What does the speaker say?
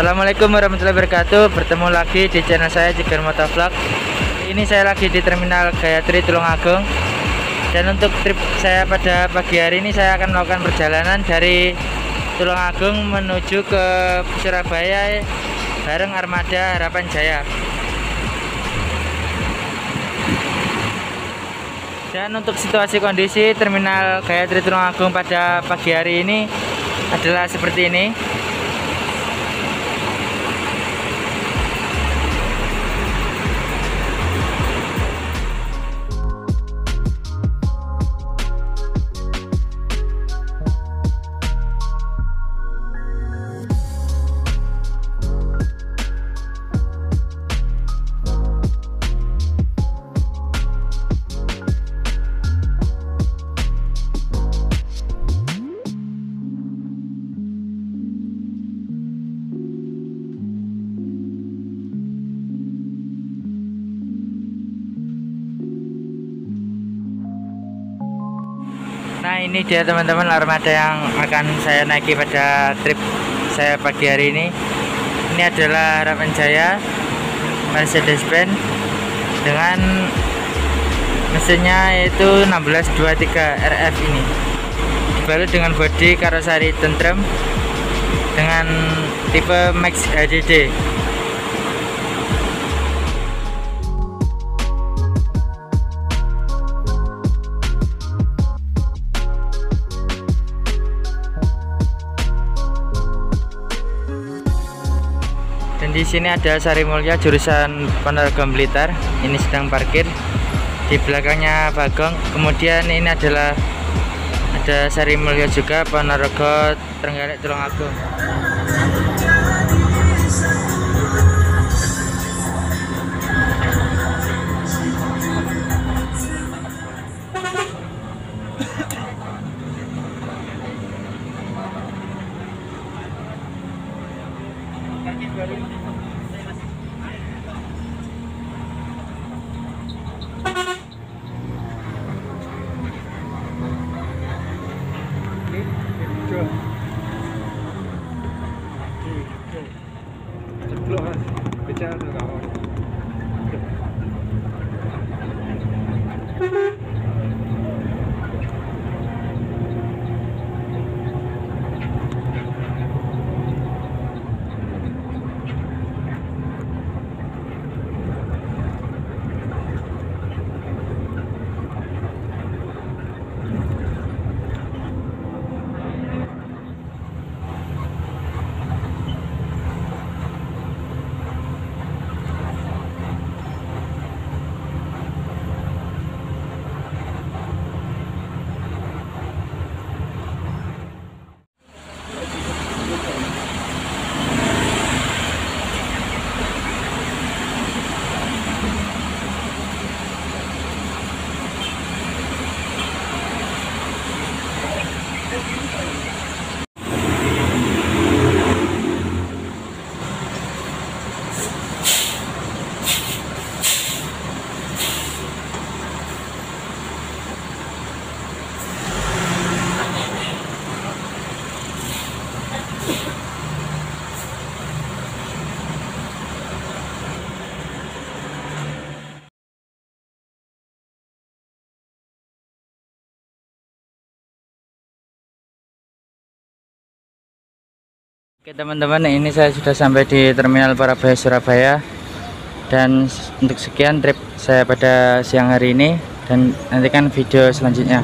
Assalamualaikum warahmatullahi wabarakatuh. Bertemu lagi di channel saya Jigar Motovlog. Ini saya lagi di Terminal Gayatri Tulungagung. Dan untuk trip saya pada pagi hari ini, saya akan melakukan perjalanan dari Tulungagung menuju ke Surabaya bareng armada Harapan Jaya. Dan untuk situasi kondisi Terminal Gayatri Tulungagung pada pagi hari ini adalah seperti ini. Nah, ini dia teman-teman armada yang akan saya naiki pada trip saya pagi hari ini. Ini adalah Harapan Jaya Mercedes-Benz dengan mesinnya yaitu 1623 RF ini. Dibalut dengan bodi karoseri tentrem dengan tipe Max HDD. Dan di sini ada Sari Mulya jurusan Ponorogo Blitar. Ini sedang parkir. Di belakangnya Bagong. Kemudian ini adalah ada Sari Mulya juga Ponorogo Trenggalek Tulungagung. Oke teman-teman, ini saya sudah sampai di Terminal Parabaya Surabaya. Dan untuk sekian trip saya pada siang hari ini, dan nantikan video selanjutnya.